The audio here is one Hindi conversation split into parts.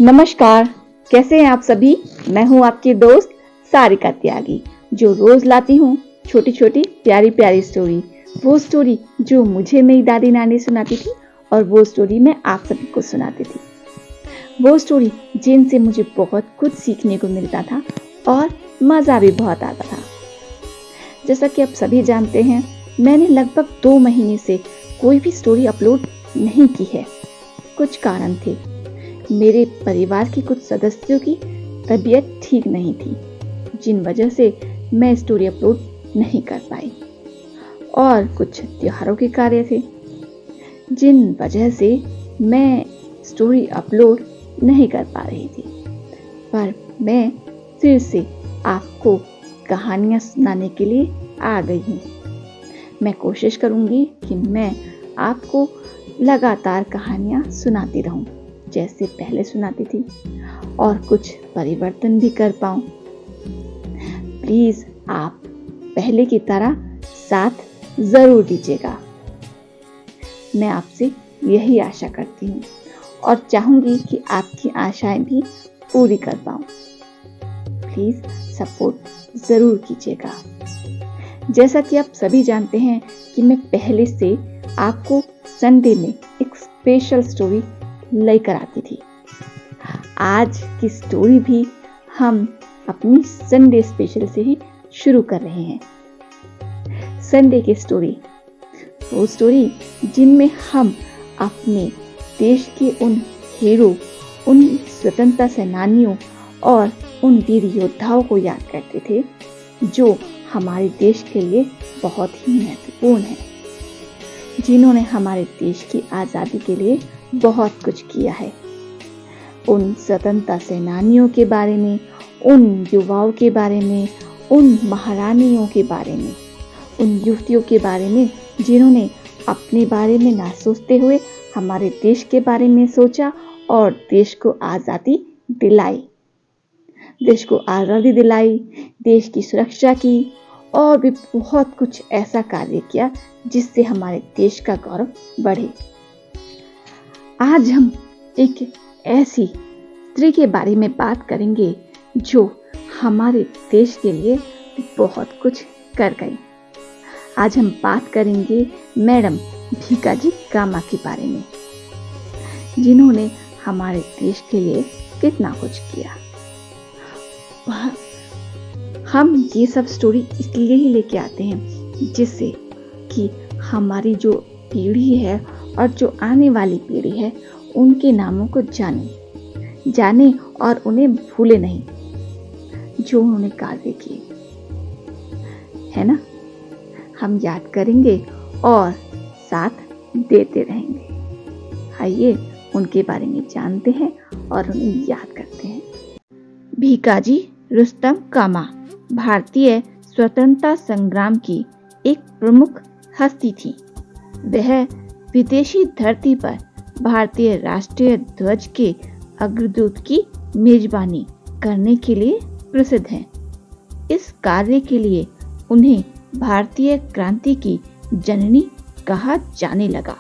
नमस्कार, कैसे हैं आप सभी। मैं हूं आपकी दोस्त सारिका त्यागी, जो रोज लाती हूं छोटी छोटी प्यारी प्यारी स्टोरी। वो स्टोरी जो मुझे मेरी दादी नानी सुनाती थी और वो स्टोरी मैं आप सभी को सुनाती थी। वो स्टोरी जिनसे मुझे बहुत कुछ सीखने को मिलता था और मज़ा भी बहुत आता था। जैसा कि आप सभी जानते हैं, मैंने लगभग 2 महीने से कोई भी स्टोरी अपलोड नहीं की है। कुछ कारण थे। मेरे परिवार के कुछ सदस्यों की तबीयत ठीक नहीं थी, जिन वजह से मैं स्टोरी अपलोड नहीं कर पाई, और कुछ त्योहारों के कार्य थे, जिन वजह से मैं स्टोरी अपलोड नहीं कर पा रही थी। पर मैं फिर से आपको कहानियाँ सुनाने के लिए आ गई हूँ। मैं कोशिश करूँगी कि मैं आपको लगातार कहानियाँ सुनाती रहूँ, जैसे पहले सुनाती थी, और कुछ परिवर्तन भी कर पाऊँ। प्लीज़ आप पहले की तरह साथ ज़रूर दीजिएगा। मैं आपसे यही आशा करती हूँ और चाहूँगी कि आपकी आशाएं भी पूरी कर पाऊँ। प्लीज़ सपोर्ट ज़रूर कीजिएगा। जैसा कि आप सभी जानते हैं कि मैं पहले से आपको संडे में एक स्पेशल स्टोरी लेकर आती थी। आज की स्टोरी भी हम अपनी संडे स्पेशल से ही शुरू कर रहे हैं। संडे की स्टोरी, वो स्टोरी जिनमें हम अपने देश के उन हीरो, उन स्वतंत्रता सेनानियों और उन वीर योद्धाओं को याद करते थे जो हमारे देश के लिए बहुत ही महत्वपूर्ण हैं, जिन्होंने हमारे देश की आज़ादी के लिए बहुत कुछ किया है। उन स्वतंत्रता सेनानियों के बारे में, उन युवाओं के बारे में, उन महारानियों के बारे में, उन युवतियों के बारे में जिन्होंने अपने बारे में ना सोचते हुए हमारे देश के बारे में सोचा और देश को आज़ादी दिलाई। देश को आज़ादी दिलाई, देश की सुरक्षा की, और भी बहुत कुछ ऐसा कार्य किया जिससे हमारे देश का गौरव बढ़े। आज हम एक ऐसी स्त्री के बारे में बात करेंगे जो हमारे देश के लिए बहुत कुछ कर गई। आज हम बात करेंगे मैडम भीकाजी कामा के बारे में, जिन्होंने हमारे देश के लिए कितना कुछ किया। हम ये सब स्टोरी इसलिए ही लेके आते हैं जिससे कि हमारी जो पीढ़ी है और जो आने वाली पीढ़ी है उनके नामों को जाने और उन्हें भूले नहीं, जो उन्होंने कार्य किए, है ना। हम याद करेंगे और साथ देते रहेंगे। आइए उनके बारे में जानते हैं और उन्हें याद करते हैं। भीकाजी रुस्तम कामा भारतीय स्वतंत्रता संग्राम की एक प्रमुख हस्ती थी। वह विदेशी धरती पर भारतीय राष्ट्रीय ध्वज के अग्रदूत की मेजबानी करने के लिए प्रसिद्ध हैं। इस कार्य के लिए उन्हें भारतीय क्रांति की जननी कहा जाने लगा।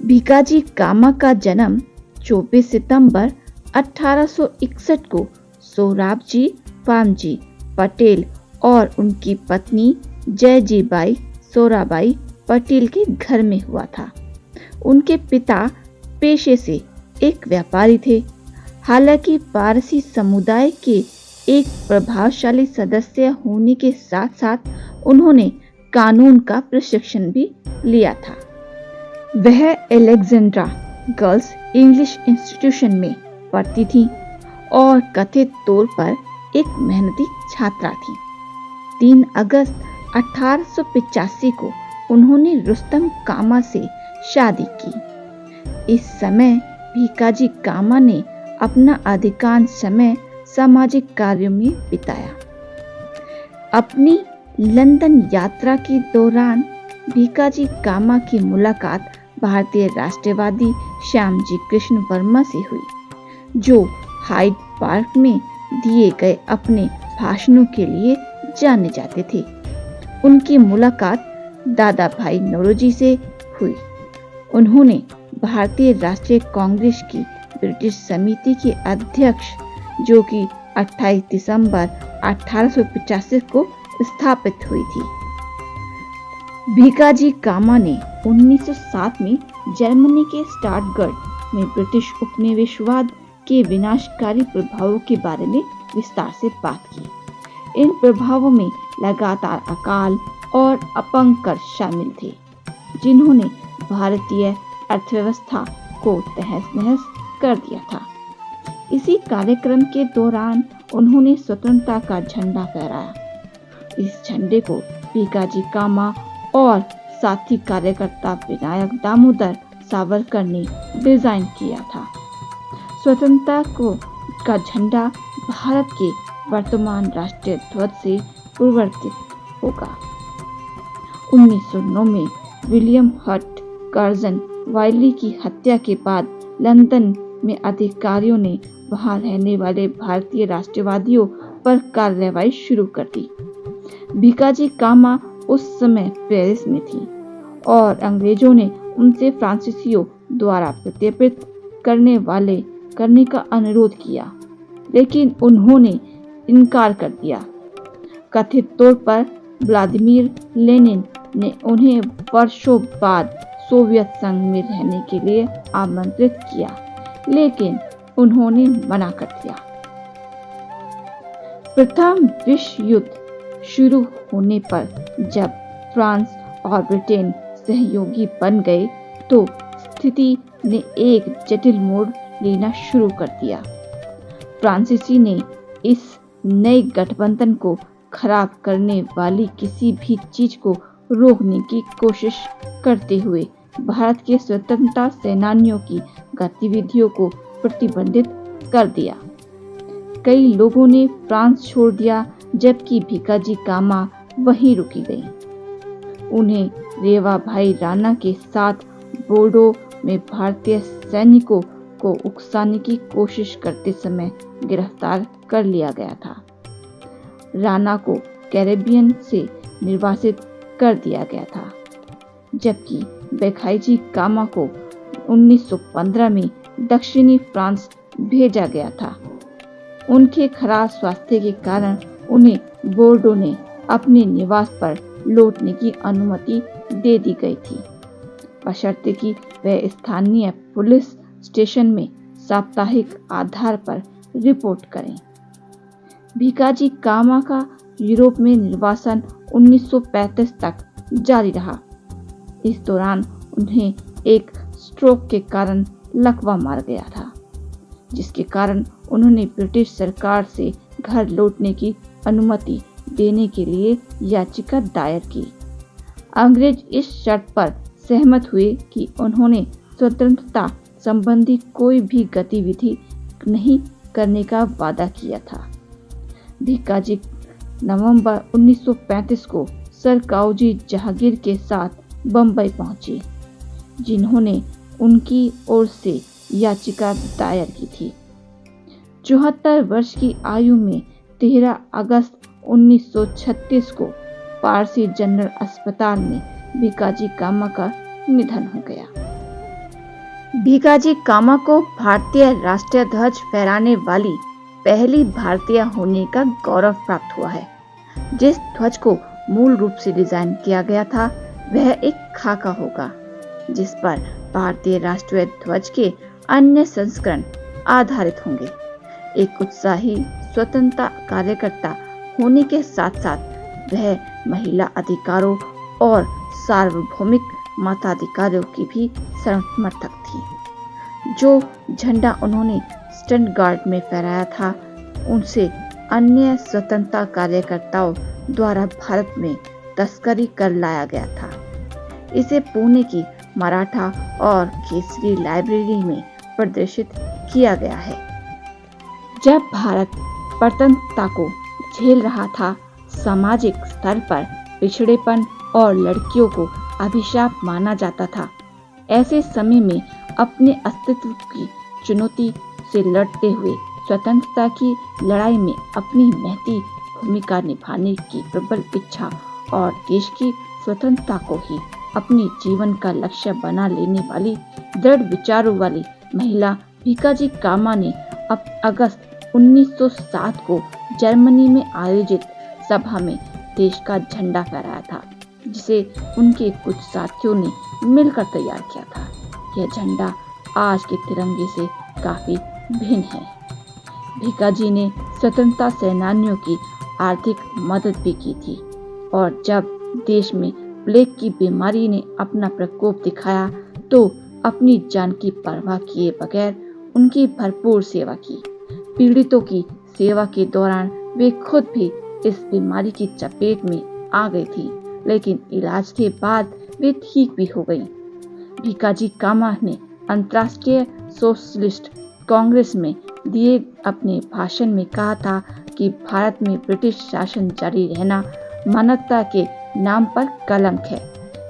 भीकाजी कामा का जन्म 24 सितंबर 1861 को सोहराबजी पामजी पटेल और उनकी पत्नी जयजीबाई सोराबाई पटेल के घर में हुआ था। उनके पिता पेशे से एक व्यापारी थे। हालांकि पारसी समुदाय के एक प्रभावशाली सदस्य होने के साथ साथ उन्होंने कानून का प्रशिक्षण भी लिया था। वह अलेक्जेंड्रा गर्ल्स इंग्लिश इंस्टीट्यूशन में पढ़ती थी और कथित तौर पर एक मेहनती छात्रा थी। 3 अगस्त 1885 को उन्होंने रुस्तम कामा से शादी की। इस समय भीकाजी कामा ने अपना अधिकांश समय सामाजिक कार्यों में बिताया। अपनी लंदन यात्रा के दौरान भीकाजी कामा की मुलाकात भारतीय राष्ट्रवादी श्यामजी कृष्ण वर्मा से हुई, जो हाइड पार्क में दिए गए अपने भाषणों के लिए जाने जाते थे। उनकी मुलाकात दादा भाई नौरोजी से हुई। उन्होंने भारतीय राष्ट्रीय कांग्रेस की ब्रिटिश समिति के अध्यक्ष, जो कि 28 दिसंबर 1885 को स्थापित हुई थी। भिकाजी कामा ने 1907 में जर्मनी के स्टटगार्ट में ब्रिटिश उपनिवेशवाद के विनाशकारी प्रभावों के बारे में विस्तार से बात की। इन प्रभावों में लगातार अकाल और अपंग कर शामिल थे, जिन्होंने भारतीय अर्थव्यवस्था को तहस-नहस कर दिया था। इसी कार्यक्रम के दौरान उन्होंने स्वतंत्रता का झंडा फहराया। इस झंडे को भिकाजी कामा और साथी कार्यकर्ता विनायक दामोदर सावरकर ने डिजाइन किया था। स्वतंत्रता का झंडा भारत के वर्तमान राष्ट्रीय ध्वज से परिवर्तित होगा। 1909 में विलियम हट कर्जन वाइली की हत्या के बाद लंदन में अधिकारियों ने वहां रहने वाले भारतीय राष्ट्रवादियों पर कार्रवाई शुरू कर दी। भिकाजी कामा उस समय पेरिस में थी और अंग्रेजों ने उनसे फ्रांसीसियों द्वारा प्रत्यर्पित करने का अनुरोध किया, लेकिन उन्होंने इनकार कर दिया। कथित तौर पर व्लादिमीर लेनिन ने उन्हें वर्षों बाद सोवियत संघ में रहने के लिए आमंत्रित किया, लेकिन उन्होंने मना कर दिया। प्रथम विश्व युद्ध शुरू होने पर जब फ्रांस और ब्रिटेन सहयोगी बन गए, तो स्थिति ने एक जटिल मोड़ लेना शुरू कर दिया। फ्रांसीसी ने इस नए गठबंधन को खराब करने वाली किसी भी चीज को रोकने की कोशिश करते हुए भारत के स्वतंत्रता सेनानियों की गतिविधियों को प्रतिबंधित कर दिया। कई लोगों ने फ्रांस छोड़ दिया, जबकि भिकाजी कामा वहीं रुकी गई। उन्हें रेवा भाई राणा के साथ बोर्डो में भारतीय सैनिकों को उकसाने की कोशिश करते समय गिरफ्तार कर लिया गया था। राणा को कैरेबियन से निर्वासित कर दिया गया था, जबकि भिकाजी कामा को 1915 में दक्षिणी फ्रांस भेजा गया था। उनके खराब स्वास्थ्य के कारण उन्हें बोर्डो ने अपने निवास पर लौटने की अनुमति दे दी गई थी, बशर्ते कि वह स्थानीय पुलिस स्टेशन में साप्ताहिक आधार पर रिपोर्ट करें। भिकाजी कामा का यूरोप में निर्वासन 1935 तक जारी रहा। इस दौरान उन्हें एक स्ट्रोक के कारण लकवा मार गया था, जिसके कारण उन्होंने ब्रिटिश सरकार से घर लौटने की अनुमति देने के लिए याचिका दायर की। अंग्रेज इस शर्त पर सहमत हुए कि उन्होंने स्वतंत्रता संबंधी कोई भी गतिविधि नहीं करने का वादा किया था। भिकाजी नवंबर 1935 को सर काओजी जहांगीर के साथ बंबई पहुंचे, जिन्होंने उनकी ओर से याचिका दायर की थी। 74 वर्ष की आयु में 13 अगस्त 1936 को पारसी जनरल अस्पताल में भिकाजी कामा का निधन हो गया। भिकाजी कामा को भारतीय राष्ट्रीय ध्वज फहराने वाली पहली भारतीय होने का गौरव प्राप्त हुआ है। जिस ध्वज को मूल रूप से डिजाइन किया गया था, वह एक खाका होगा, जिस पर भारतीय राष्ट्रीय ध्वज के अन्य संस्करण आधारित होंगे। एक उत्साही स्वतंत्रता कार्यकर्ता होने के साथ साथ वह महिला अधिकारों और सार्वभौमिक मताधिकारों की भी समर्थक थी। जो झंडा उन्होंने स्टटगार्ट में फहराया था, उनसे अन्य स्वतंत्रता कार्यकर्ताओं द्वारा भारत में तस्करी कर लाया गया था। इसे पुणे की मराठा और केसरी लाइब्रेरी में प्रदर्शित किया गया है। जब भारत परतंत्रता को झेल रहा था, सामाजिक स्तर पर पिछड़ेपन और लड़कियों को अभिशाप माना जाता था। ऐसे समय में अपने अस्तित्व की चुनौती से लड़ते हुए स्वतंत्रता की लड़ाई में अपनी महती भूमिका निभाने की प्रबल इच्छा और देश की स्वतंत्रता को ही अपने जीवन का लक्ष्य बना लेने वाली दृढ़ विचारों वाली महिला भीकाजी कामा ने अब अगस्त 1907 को जर्मनी में आयोजित सभा में देश का झंडा फहराया था, जिसे उनके कुछ साथियों ने मिलकर तैयार किया था। यह झंडा आज के तिरंगे से काफी भिन्न है। भीकाजी ने स्वतंत्रता सेनानियों की आर्थिक मदद भी की थी और जब देश में प्लेग की बीमारी ने अपना प्रकोप दिखाया तो अपनी जान की परवाह किए बगैर उनकी भरपूर सेवा की। पीड़ितों की सेवा के दौरान वे खुद भी इस बीमारी की चपेट में आ गई थी, लेकिन इलाज के बाद वे ठीक भी हो गई। भीकाजी कामा ने अंतर्राष्ट्रीय सोशलिस्ट कांग्रेस में दिए अपने भाषण में कहा था कि भारत में ब्रिटिश शासन जारी रहना मानवता के नाम पर कलंक है।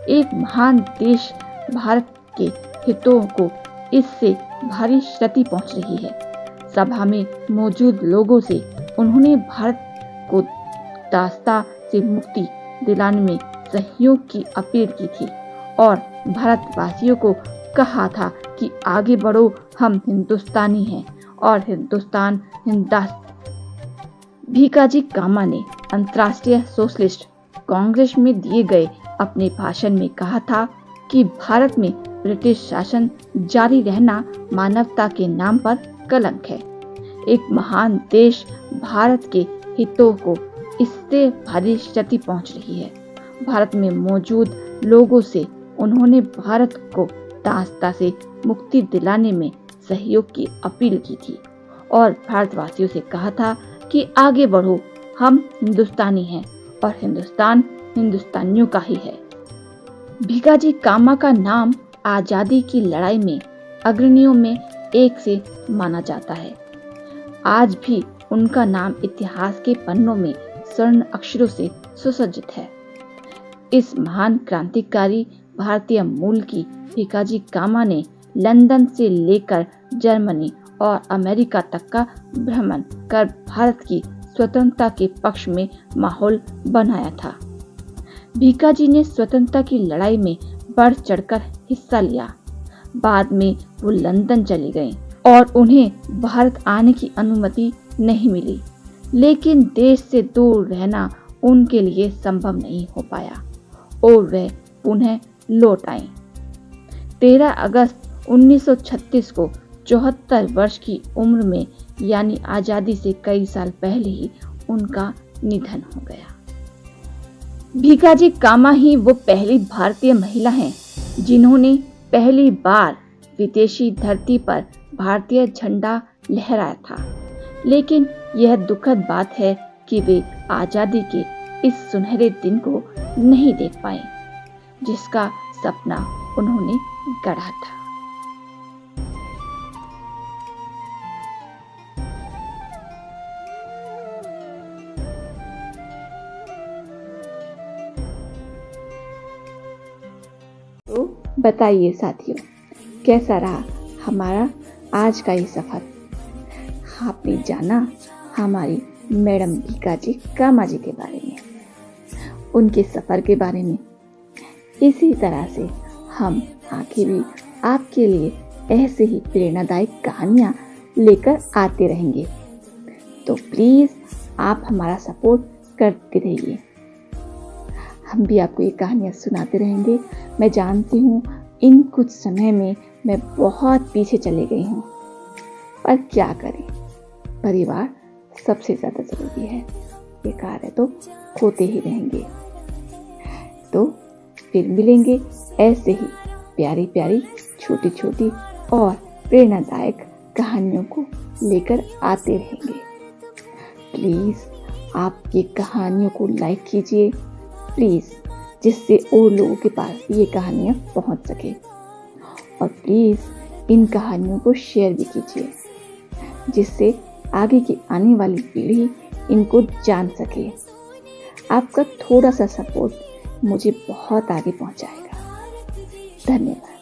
एक महान देश भारत के हितों को इससे भारी क्षति पहुंच रही है। सभा में मौजूद लोगों से उन्होंने भारत को दासता से मुक्ति दिलाने में सहयोग की अपील की थी और भारतवासियों को कहा था कि आगे बढ़ो, हम हिंदुस्तानी हैं और हिंदुस्तान भीकाजी कामा ने अंतर्राष्ट्रीय सोशलिस्ट कांग्रेस में दिए गए अपने भाषण में कहा था कि भारत में ब्रिटिश शासन जारी रहना मानवता के नाम पर कलंक है। एक महान देश भारत के हितों को इससे भारी क्षति पहुंच रही है। भारत में मौजूद लोगों से उन्होंने भारत को दासता से मुक्ति दिलाने में सहयोग की अपील की थी और भारतवासियों से कहा था कि आगे बढ़ो, हम हिंदुस्तानी हैं और हिंदुस्तान हिंदुस्तानियों का ही है। भीकाजी कामा का नाम आजादी की लड़ाई में अग्रणियों में एक से माना जाता है। आज भी उनका नाम इतिहास के पन्नों में स्वर्ण अक्षरों से सुसज्जित है। इस महान क्रांतिकारी भारतीय मूल की भीकाजी कामा ने लंदन से लेकर जर्मनी और अमेरिका तक का भ्रमण कर भारत की स्वतंत्रता के पक्ष में माहौल बनाया था। भीकाजी ने स्वतंत्रता की लड़ाई में बढ़ चढ़कर हिस्सा लिया। बाद में वो लंदन चले गए और उन्हें भारत आने की अनुमति नहीं मिली, लेकिन देश से दूर रहना उनके लिए संभव नहीं हो पाया और वे पुनः लौट आए। 13 अगस्त 1936 को 74 वर्ष की उम्र में यानी आजादी से कई साल पहले ही उनका निधन हो गया। भीकाजी कामा ही वो पहली भारतीय महिला हैं जिन्होंने पहली बार विदेशी धरती पर भारतीय झंडा लहराया था। लेकिन यह दुखद बात है कि वे आजादी के इस सुनहरे दिन को नहीं देख पाए जिसका सपना उन्होंने गढ़ा था। तो बताइए साथियों, कैसा रहा हमारा आज का ये सफर? आपने जाना हमारी मैडम भीकाजी कामा जी के बारे में, उनके सफर के बारे में। इसी तरह से हम आगे भी आपके लिए ऐसे ही प्रेरणादायक कहानियाँ लेकर आते रहेंगे। तो प्लीज़ आप हमारा सपोर्ट करते रहिए। हम भी आपको ये कहानियाँ सुनाते रहेंगे। मैं जानती हूँ इन कुछ समय में मैं बहुत पीछे चले गई हूँ, पर क्या करें, परिवार सबसे ज़्यादा ज़रूरी है। ये कार्य तो होते ही रहेंगे। तो फिर मिलेंगे ऐसे ही प्यारी प्यारी छोटी छोटी और प्रेरणादायक कहानियों को लेकर आते रहेंगे। प्लीज़ आप ये कहानियों को लाइक कीजिए प्लीज़, जिससे और लोगों के पास ये कहानियाँ पहुँच सके। और प्लीज़ इन कहानियों को शेयर भी कीजिए जिससे आगे की आने वाली पीढ़ी इनको जान सके। आपका थोड़ा सा सपोर्ट मुझे बहुत आगे पहुंचाएगा। धन्यवाद।